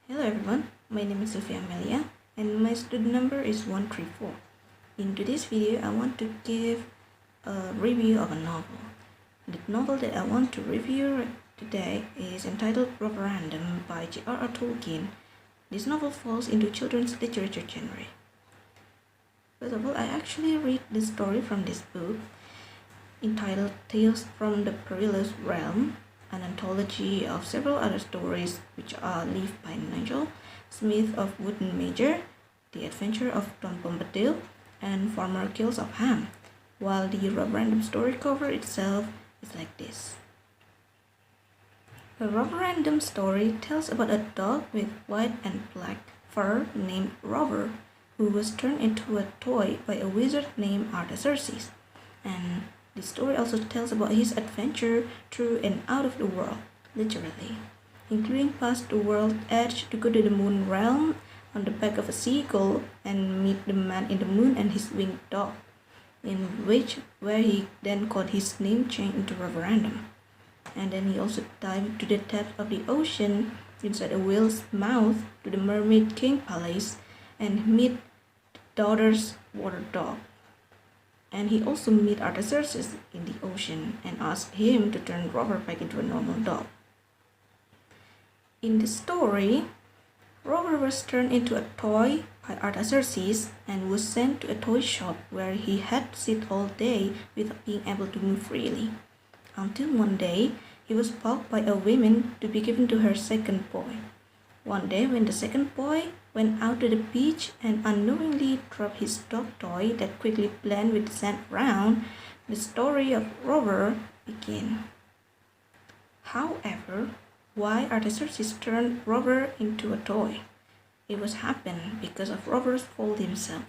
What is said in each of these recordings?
Hello everyone, my name is Amelya and my student number is 134. In today's video, I want to give a review of a novel. The novel that I want to review today is entitled Roverandom by J.R.R. Tolkien. This novel falls into children's literature genre. First of all, I actually read the story from this book entitled Tales from the Perilous Realm, an anthology of several other stories which are Leaf by Nigel, Smith of Wooden Major, The Adventure of Don Bombadil, and Farmer Kills of Ham, while the Roverandom story cover itself is like this. The Roverandom story tells about a dog with white and black fur named Rover, who was turned into a toy by a wizard named Artaxerxes, and the story also tells about his adventure through and out of the world, literally, including past the world's edge to go to the moon realm on the back of a seagull and meet the man in the moon and his winged dog, where he then got his name changed into Roverandom. And then he also dived to the depths of the ocean inside a whale's mouth to the Mermaid King Palace and meet the daughter's water dog. And he also meet Artaxerxes in the ocean and asked him to turn Rover back into a normal dog. In the story, Rover was turned into a toy by Artaxerxes and was sent to a toy shop where he had to sit all day without being able to move freely. Until one day, he was begged by a woman to be given to her second boy. One day, when the second boy went out to the beach and unknowingly dropped his dog toy that quickly blended with the sand around, the story of Rover began. However, why Artaxerxes turned Rover into a toy? It was happened because of Rover's fault himself.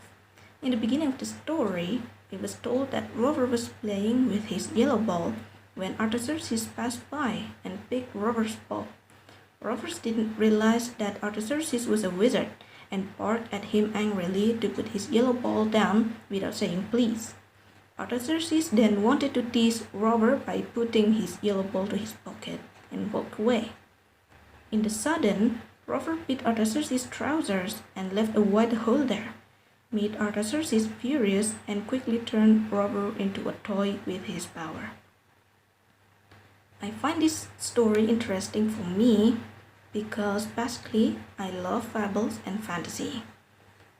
In the beginning of the story, it was told that Rover was playing with his yellow ball when Artaxerxes passed by and picked Rover's ball. Rover didn't realize that Artaxerxes was a wizard and barked at him angrily to put his yellow ball down without saying please. Artaxerxes then wanted to tease Rover by putting his yellow ball to his pocket and walked away. In the sudden, Rover bit Artaxerxes' trousers and left a white hole there, made Artaxerxes furious and quickly turned Rover into a toy with his power. I find this story interesting for me because basically I love fables and fantasy.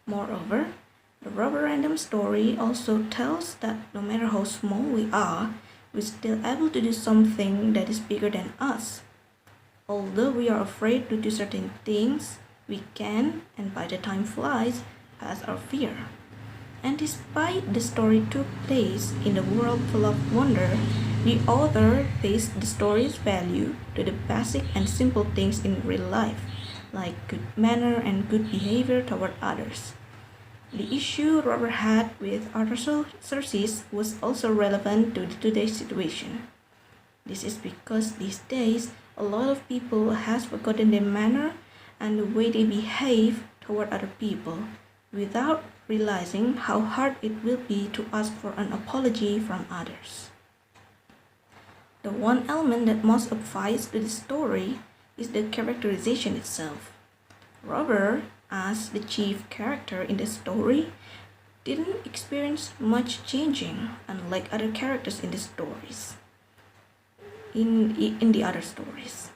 Moreover, the Roverandom story also tells that no matter how small we are, we're still able to do something that is bigger than us. Although we are afraid to do certain things, we can, and by the time flies, pass our fear. And despite the story took place in a world full of wonder, the author based the story's value to the basic and simple things in real life, like good manner and good behavior toward others. The issue Robert had with Artaxerxes was also relevant to today's situation. This is because these days, a lot of people has forgotten their manner and the way they behave toward other people, without realizing how hard it will be to ask for an apology from others. The one element that most applies to the story is the characterization itself. Rover, as the chief character in the story, didn't experience much changing, unlike other characters in the stories. In the other stories,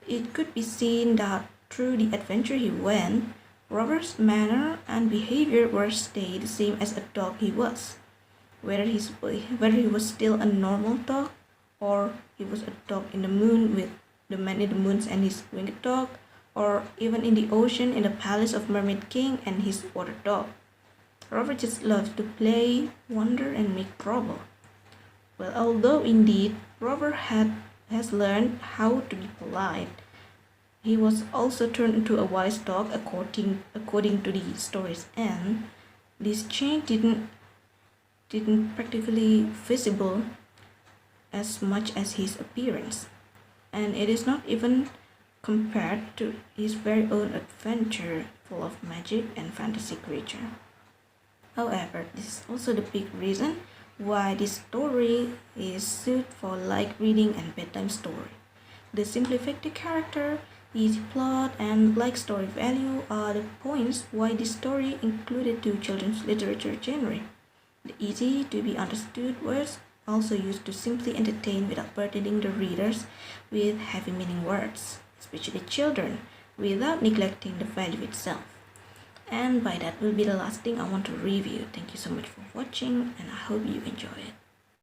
it could be seen that through the adventure he went, Rover's manner and behavior were stayed the same as a dog he was. Whether he was still a normal dog, or he was a dog in the moon with the man in the moon and his winged dog, or even in the ocean in the palace of Mermaid King and his water dog. Rover just loves to play, wander, and make trouble. Well, although indeed Rover has learned how to be polite, he was also turned into a wise dog according to the story's end. This change didn't practically visible as much as his appearance, and it is not even compared to his very own adventure full of magic and fantasy creature. However, this is also the big reason why this story is suited for light reading and bedtime story. They simplify the character, Easy plot and like story value are the points why this story included to children's literature genre. The easy to be understood words also used to simply entertain without burdening the readers with heavy meaning words, especially children, without neglecting the value itself. And by that will be the last thing I want to review. Thank you so much for watching and I hope you enjoy it.